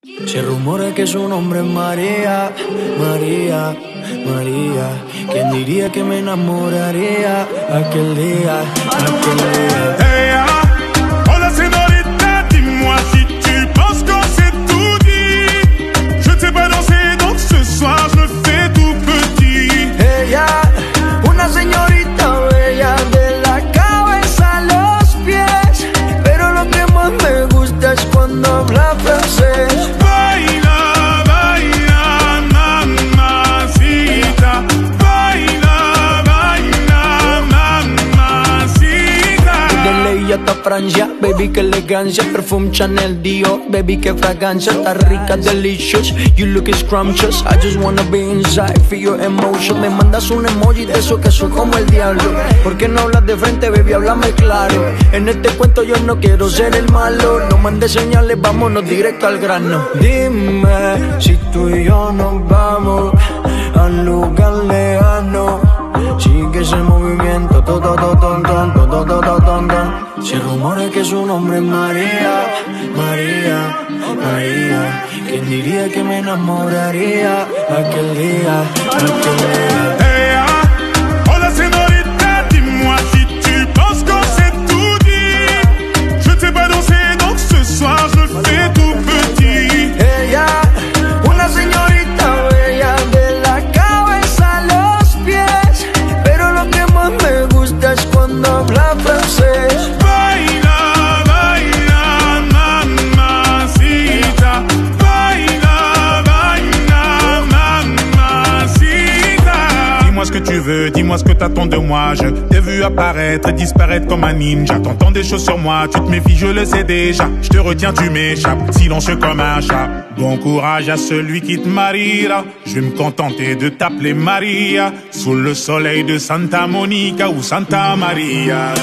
Se rumora que su nombre es María, María, María. ¿Quién diría que me enamoraría aquel día, aquel día? Hey, hola señorita, dis-moi si tu penses que c'est tout dit. Je ne sais pas danser, donc ce soir je me fais tout petit. Ella, una señorita bella de la cabeza a los pies, pero lo que más me gusta es cuando habla francés. Baila, baila, mamacita. Baila, baila, mamacita. De ley hasta Francia, baby, que elegancia. Perfume Chanel, Dior, baby, que fragancia. Está rica, delicious, you look scrumptious. I just wanna be inside, feel your emotion. Me mandas un emoji de eso que soy como el diablo. ¿Por qué no hablas de frente, baby? Háblame claro. En este cuento yo no quiero ser el malo. No mandes señales, vámonos directo al grano. Dime si tú y yo nos vamos al lugar lejano. Sigue ese movimiento, todo, todo, todo, todo, todo, todo, todo. Se rumora que su nombre es María, María, María. ¿Quién diría que me enamoraría aquel día, aquel día? Hey, hola señorita, dis-moi si tu penses que c'est tout dit. Je ne sais pas danser, donc ce soir je me fais tout petit. Ella, una señorita bella de la cabeza a los pies, pero lo que más me gusta es cuando habla francés. Baila, baila, mamacita. Baila, baila, mamacita. Dis-moi ce que tu veux, dis-moi ce que t'attends de moi. Je t'ai vu apparaître et disparaître comme un ninja. T'entends des choses sur moi, tu te méfies, je le sais déjà. Je te retiens, tu m'échappes, silencieux comme un chat. Bon courage à celui qui te mariera. Je vais me contenter de t'appeler Maria, sous le soleil de Santa Monica ou Santa Maria.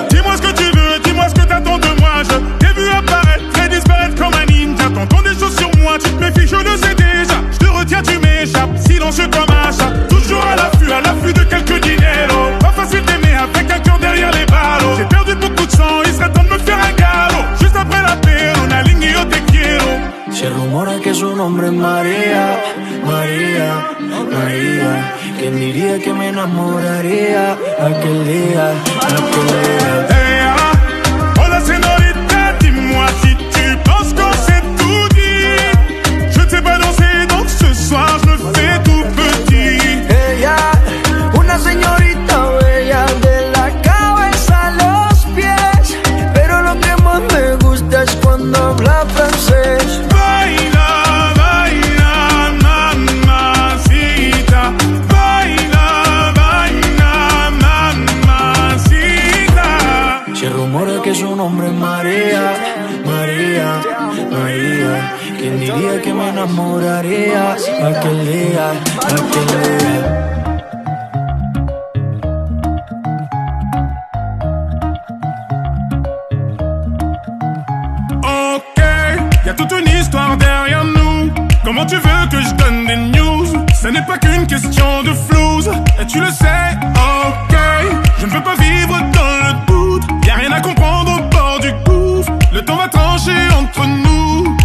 Dis-moi ce que tu veux, dis-moi ce que t'attends de moi. Je t'ai vu apparaître et disparaître comme un ninja. T'entends des choses sur moi, tu te méfies, je le sais déjà. Je te retiens, tu m'échappes, silencieux comme un chat. Toujours à l'affût de quelques dineros. Pas facile d'aimer avec un cœur derrière les barreaux. J'ai perdu beaucoup de sang, il serait temps de me faire un galop. Juste après la paix, una ligne yo te quiero. Se rumora que su nombre es María, María, María. ¿Quién diría que me enamoraría aquel día, aquel día? Hey, hola señorita, dis-moi si tu penses que c'est tout dit. Je ne sais pas danser, donc ce soir je me fais tout petit. Ella, una señorita bella de la cabeza a los pies, pero lo que más me gusta es cuando habla francés. Baila, baila, mamacita. Baila, baila, mamacita. Se rumora que su nombre es María, María, María. ¿Quién diría que me enamoraría aquel día, aquel día? Y'a toute une histoire derrière nous. Comment tu veux que je donne des news? Ce n'est pas qu'une question de flouze, et tu le sais, ok. Je ne veux pas vivre dans le doute. Y'a rien à comprendre au bord du gouffre. Le temps va trancher entre nous.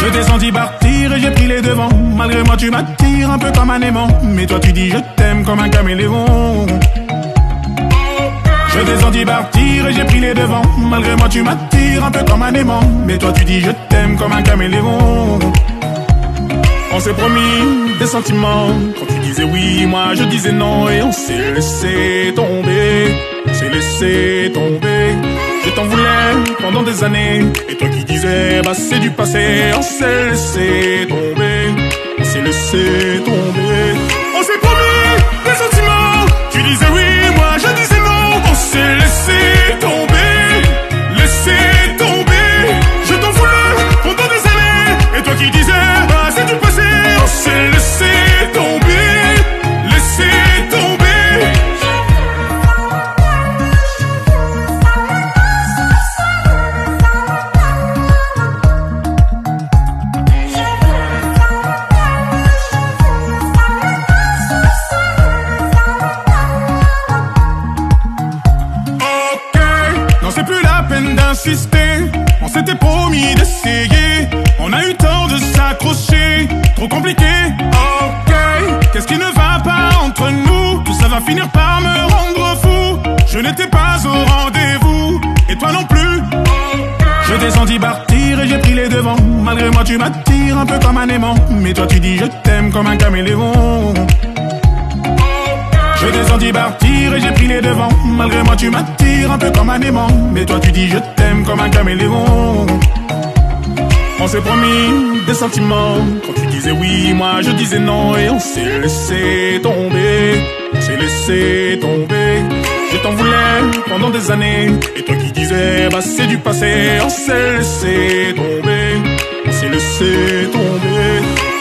Je t'ai senti partir et j'ai pris les devants. Malgré moi tu m'attires un peu comme un aimant. Mais toi tu dis je t'aime comme un caméléon. Je t'ai senti partir et j'ai pris les devants. Malgré moi tu m'attires un peu comme un aimant. Mais toi tu dis je t'aime comme un caméléon. On s'est promis des sentiments. Quand tu disais oui, moi je disais non. Et on s'est laissé tomber. On s'est laissé tomber. Je t'en voulais pendant des années. Et toi qui disais bah c'est du passé. On s'est laissé tomber. On s'est laissé tomber. On s'est promis des sentiments. Tu disais oui, moi je disais non. On s'est laissé tomber. Laissé tomber. Je t'en voulais pendant des années. Et toi qui disais bah c'est du passé. On s'est laissé tomber. Laissé tomber. promis d'essayer. On a eu tort de s'accrocher, trop compliqué. Ok, qu'est-ce qui ne va pas entre nous? Tout ça va finir par me rendre fou. Je n'étais pas au rendez-vous, et toi non plus. Je t'ai senti partir et j'ai pris les devants. Malgré moi tu m'attires un peu comme un aimant, mais toi tu dis je t'aime comme un caméléon. Je t'ai senti partir et j'ai pris les devants. Malgré moi tu m'attires un peu comme un aimant, mais toi tu dis je t'aime comme un caméléon. On s'est promis des sentiments. Quand tu disais oui, moi je disais non. Et on s'est laissé tomber. On s'est laissé tomber. Je t'en voulais pendant des années. Et toi qui disais bah c'est du passé. On s'est laissé tomber. On s'est laissé tomber.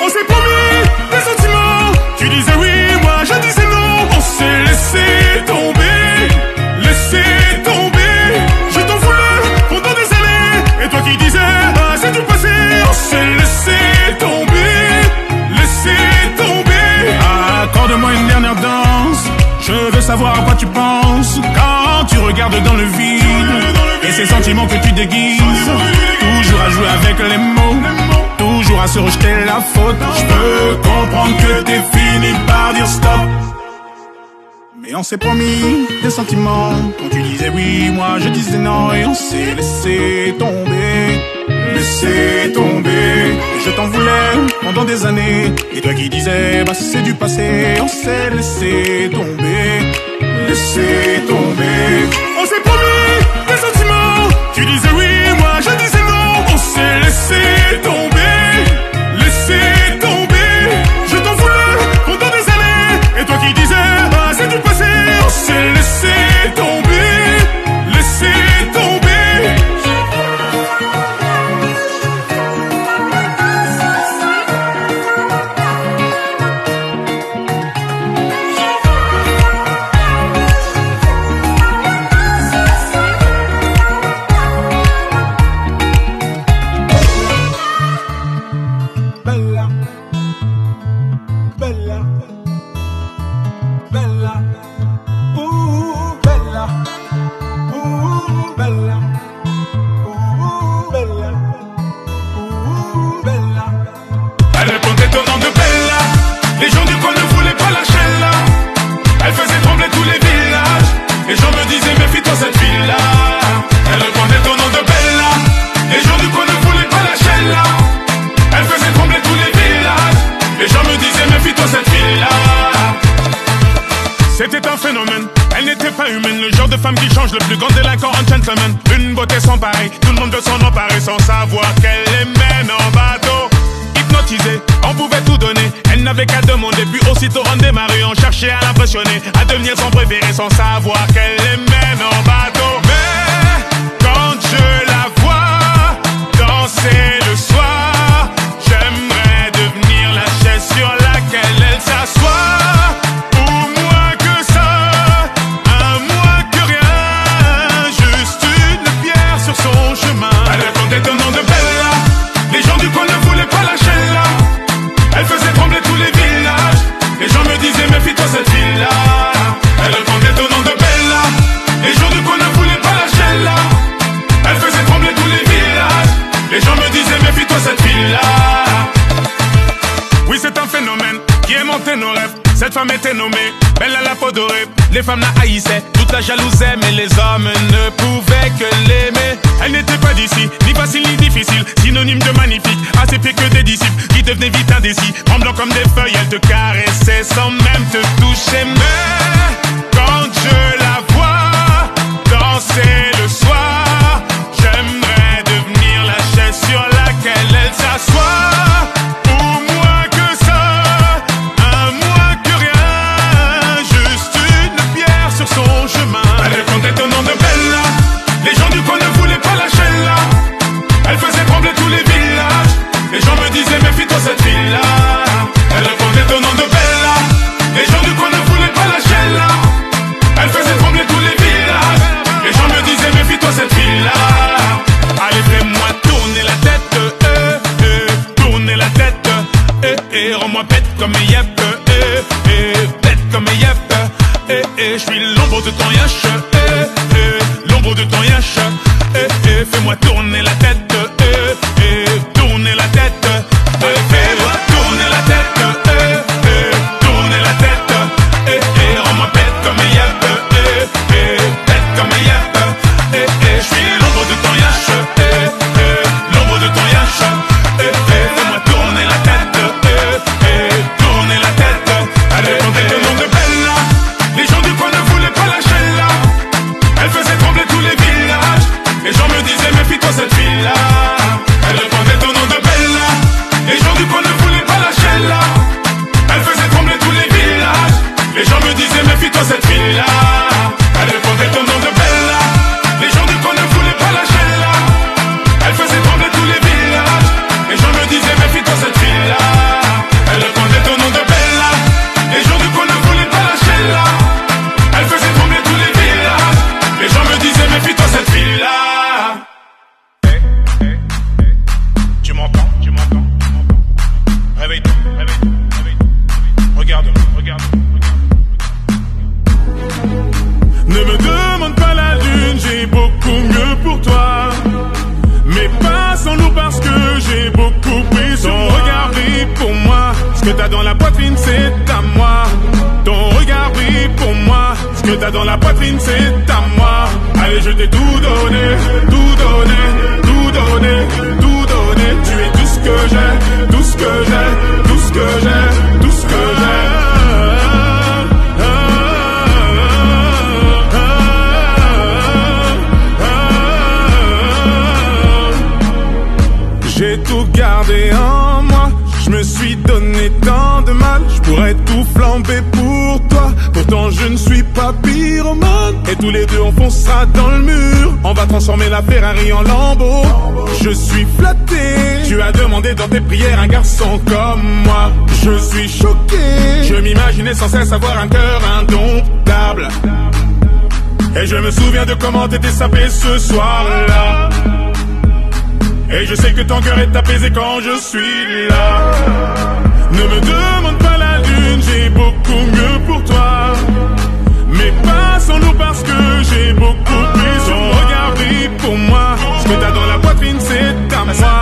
On s'est promis des sentiments. Tu disais oui, moi je disais non. On s'est laissé tomber. Laissé tomber. Je t'en voulais pendant des années. Et toi qui disais bah c'est du passé. On s'est laissé tomber. Laissé tomber. Accorde-moi une dernière danse. Je veux savoir à quoi tu penses quand tu regardes dans le vide. Et ces sentiments que tu déguises. Toujours à jouer avec les mots. Toujours à se rejeter la faute. Je peux comprendre que t'es fini par dire stop. Mais on s'est promis des sentiments. Quand tu disais oui, moi je disais non. Et on s'est laissé tomber. Laissé tomber. Et je t'en voulais pendant des années. Et toi qui disais bah c'est du passé. On s'est laissé tomber. Laissé tomber. On s'est promis des sentiments. Tu disais oui, moi je disais non. On s'est laissé tomber. Laissé tomber. Je t'en voulais pendant des années. Et toi qui disais bah c'est du passé. On s'est laissé tomber. Laissé tomber. C'était un phénomène, elle n'était pas humaine. Le genre de femme qui change le plus grand délinquant en gentleman. Une beauté sans pareil, tout le monde veut s'en emparer sans savoir qu'elle les mène en bateau. Hypnotisée, on pouvait tout donner. Elle n'avait qu'à demander, puis aussitôt on démarrait. On cherchait à l'impressionner, à devenir son préféré sans savoir qu'elle les mène en bateau. Mais quand je la vois danser le soir, j'aimerais devenir la chaise sur laquelle elle s'assoit. Cette fille-là, elle répondait au nom de Bella. Les gens du coin ne voulaient pas lâcher là. Elle faisait trembler tous les villages. Les gens me disaient méfie-toi cette fille-là. Oui, c'est un phénomène qui aimantait nos rêves. Cette femme était nommée Belle à la peau dorée. Les femmes la haïssaient, toute la jalousaient, mais les hommes ne pouvaient que l'aimer. Elle n'était pas d'ici, ni facile ni difficile, synonyme de magnifique, à ses pieds que des disciples qui devenaient vite indécis. Tremblant comme des feuilles, elle te caressait sans même te toucher. Mais quand je la vois danser le soir, j'aimerais devenir la chaise sur laquelle elle s'assoit. Elle répondait au nom de Bella. Les gens du coin ne voulaient pas lâcher là. Elle faisait trembler tous les villages. Les gens me disaient méfie-toi cette fille-là. Elle répondait au nom de Bella. Les gens du coin ne voulaient pas lâcher t'as dans la poitrine, c'est à moi. Ton regard brille pour moi. Ce que t'as dans la poitrine, c'est à moi. Allez, je t'ai tout donné, tout donné, tout donné, tout donné. Tu es tout ce que j'ai, tout ce que j'ai, tout ce que j'ai, tout ce que j'ai. J'ai tout gardé en moi, je me suis donné tant de mal, je pourrais tout flamber pour toi. Pourtant je ne suis pas pyromane. Et tous les deux on foncera dans le mur. On va transformer la Ferrari en Lambo. Je suis flatté, tu as demandé dans tes prières un garçon comme moi. Je suis choqué, je m'imaginais sans cesse avoir un cœur indomptable. Et je me souviens de comment t'étais sapé ce soir-là. Et je sais que ton cœur est apaisé quand je suis là. Ne me demande pas la lune, j'ai beaucoup mieux pour toi. Mais passons-nous parce que j'ai beaucoup plus. Ton regard brille pour moi. Ce que t'as dans la poitrine, c'est à moi.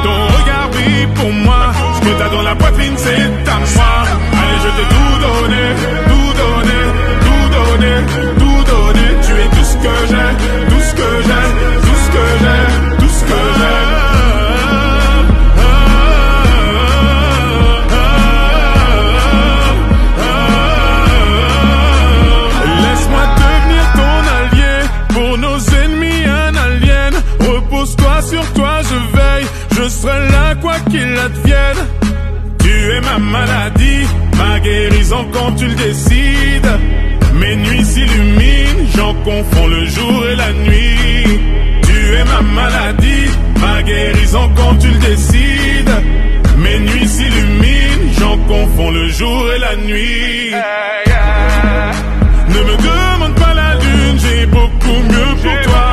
Ton regard brille pour moi. Ce que t'as dans la poitrine, c'est à moi. Allez, je t'ai tout donné, tout donné, tout donné, tout donné. Tu es tout ce que j'ai, tout ce que j'ai, tout ce que j'ai, tout ce que j'ai. Laisse-moi devenir ton allié, pour nos ennemis un alien. Repose-toi sur toi, je veille, je serai là quoi qu'il advienne. Tu es ma maladie, ma guérison quand tu le décides. Mes nuits s'illuminent, j'en confonds le jour et la nuit. Tu es ma maladie, ma guérison quand tu le décides. Mes nuits s'illuminent, j'en confonds le jour et la nuit. Ne me demande pas la lune, j'ai beaucoup mieux pour toi.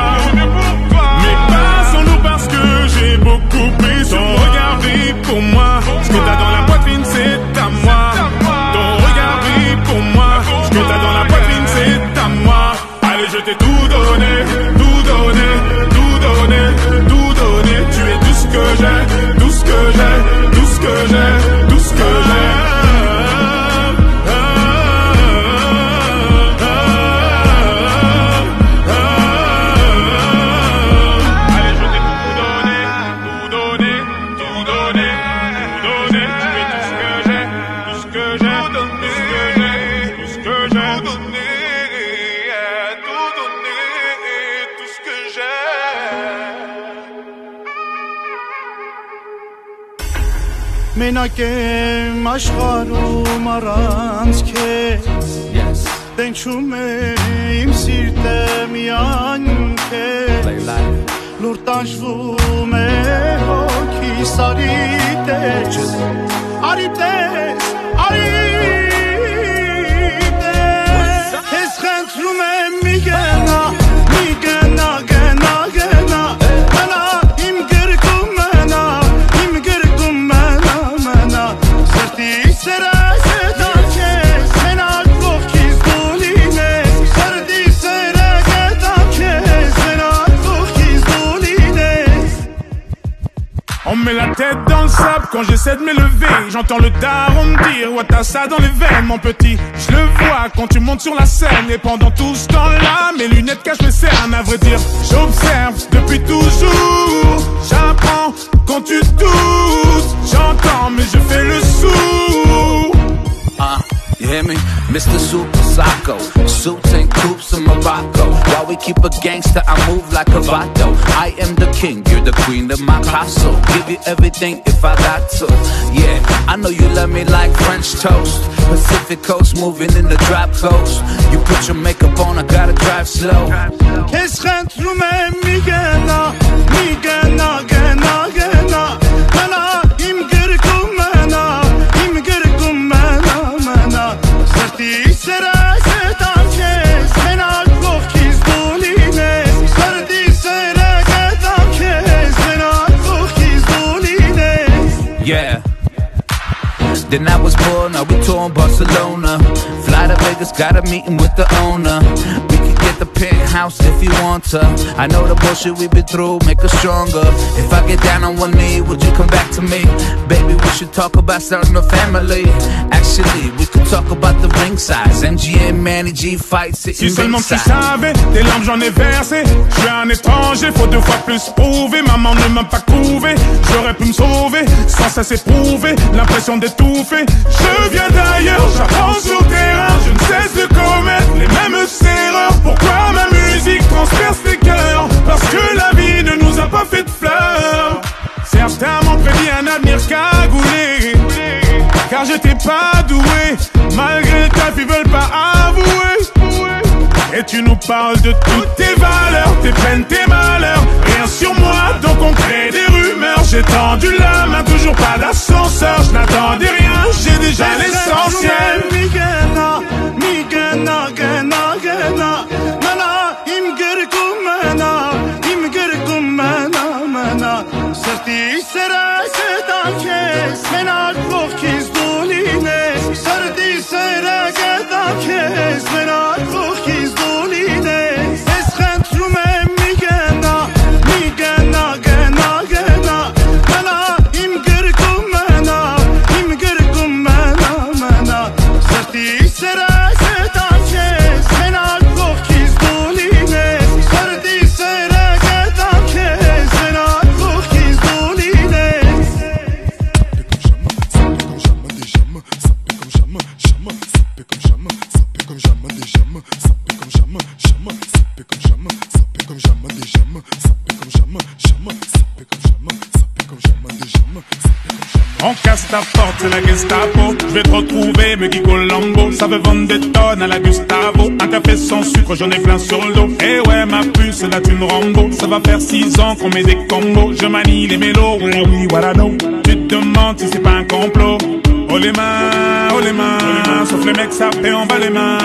Mais passons-nous parce que j'ai beaucoup pris. Ton regard brille pour moi. Ce que t'as dans la poitrine, c'est à moi. Ton regard brille pour moi. Ce que t'as dans la poitrine, c'est à moi. Allez, je t'ai tout donné, tout donné, tout donné, tout donné. Tu es tout ce que j'ai, tout ce que j'ai, tout ce que j'ai, tout ce que j'ai. Մենակ եմ աշխարհում առանց քեզ Տենչում է իմ սիրտը միայն քեզ Լուր տանջվում է հոգիս արի տես Արի տես, արի տես Քեզ խնդրում եմ մի գնա, մի գնա, գնա, գնա Մնա իմ գրկում մնա, իմ գրկում մնա, մնա Սրտի սերը գտան քեզ, մենակ կողքից դու լինես Սրտի սերը գտան քեզ, մենակ կողքից դու լինես On me met la tête dans le sable quand j'essaie de m'élever. J'entends le daron me dire ouais t'as ça dans les veines mon petit. Je le vois quand tu montes sur la scène. Et pendant tout ce temps-là mes lunettes cachent mes cernes. À vrai dire j'observe depuis toujours. J'apprends quand tu doutes. J'entends mais je fais le sourd. You hear me? Mr. Super Psycho, suits and coops in Morocco. While we keep a gangster, I move like a vato. I am the king, you're the queen of my castle. Give you everything if I got to. Yeah, I know you love me like French toast. Pacific coast, moving in the drop coast. You put your makeup on, I gotta drive slow. Քեզ խնդրում եմ մի գնա, մի գնա, գնա, գնա Մնա իմ գրկում մնա, իմ գրկում մնա, մնա Սրտի սերը գտան քեզ, մենակ կողքից դու լինես Սրտի սերը գտան քեզ, մենակ կողքից դու լինես Yeah. Then I was born, now we tour in Barcelona. Fly to Vegas, got a meeting with the owner. We could get the penthouse if you want to. I know the bullshit we've been through make us stronger. If I get down on one knee, would you come back to me? Baby, we should talk about starting a family. Actually, we could talk about the ring size. MGM, Manny G fights. Si seulement tu savais, des larmes j'en ai versé. Je suis un étranger, faut 2 fois plus prouver. Maman ne m'a pas couvé, j'aurais pu me sauver. Sans ça c'est prouvé, l'impression d'étouffer. Je viens d'ailleurs, j'apprends sur le terrain. Je ne cesse de commettre les mêmes erreurs. Pourquoi ma musique transperce les cœurs? Parce que la vie ne nous a pas fait de fleurs. Certains m'ont prédit un avenir cagoulé, car j'étais pas doué. Malgré le taf, ils veulent pas avouer. Et tu nous parles de toutes tes valeurs, tes peines, tes malheurs. Rien sur moi, donc on crée des rumeurs. J'ai tendu la main, toujours pas d'ascenseur. Je n'attendais rien, j'ai déjà l'essentiel. On casse ta porte, c'est la Gestapo. Je vais te retrouver, me Guy Colombo. Ça veut vendre des tonnes à la Gustavo. Un café sans sucre, j'en ai plein sur le dos. Eh ouais, ma puce, la thune Rambo. Ça va faire 6 ans qu'on met des combos. Je manie les mélos, oui, voilà, no. Tu te demandes si c'est pas un complot. Oh les mains, sauf les mecs, ça fait en bas les mains.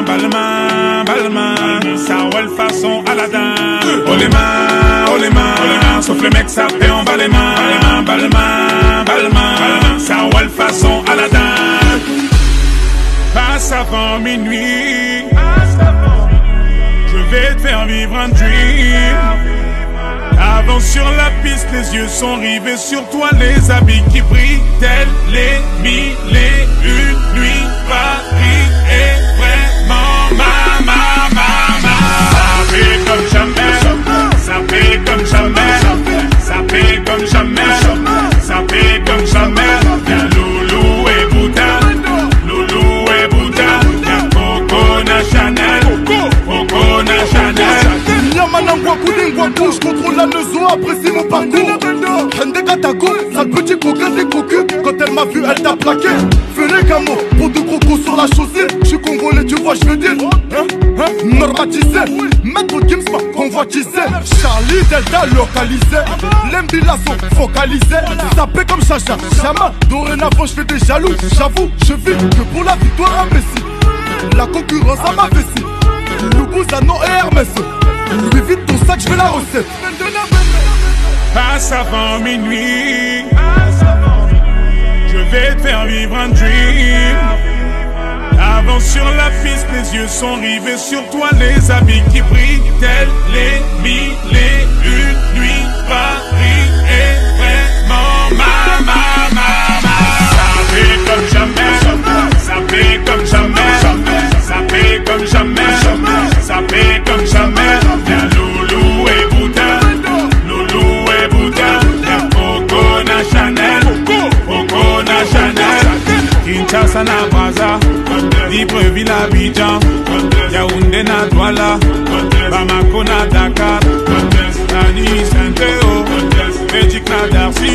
Balmain, ça roule façon Aladdin. Oh les mains, sauf les mecs, ça fait en bas les mains. Balmain, ça roule façon Aladdin. Passe avant minuit, je vais te faire vivre un dream. Avance sur la piste, les yeux sont rivés sur toi, les habits qui brillent, tels les 1001 nuits. Paris est vraiment ma. Ça fait comme jamais, ça fait comme jamais, ça fait comme jamais, ça fait comme jamais. Y'a Loulou et Bouddha, y'a Coco Chanel. Yamanangwa Koudingwa Couche, contrôle la maison, apprécie mon parcours. Hende Katako, sale petit coquin des cocus. Quand elle m'a vu, elle t'a plaqué. Fais les camos, pour 2 crocos sur la chaussée. J'suis congolais, tu vois, j'veux dire. Normatisé, maître Gims m'a convoitisé. Charlie Delta localisé. L'embilasso focalisé. Sapé comme Chacha, Chama. Dorénavant, j'fais des jaloux. J'avoue, je vis que pour la victoire imbécile. La concurrence à ma vessie. Loubouzanon et Hermès. Lui vite ton sac, je veux la recette. Passe avant minuit, je vais te faire vivre un dream. Avance sur la piste, les yeux sont rivés sur toi, les habits qui brillent, tels les 1001 nuits. Paris est vraiment ma. Ça fait comme jamais, ça fait comme jamais, ça fait comme jamais, ça fait comme jamais. Y'a Loulou et Bouddha, y'a Coco Chanel. Kinshasa na Braza, Libreville Abidjan, Yaoundé na Douala, Bamako na Dakar, Nani Saint-Théo, Belgique na Darcy.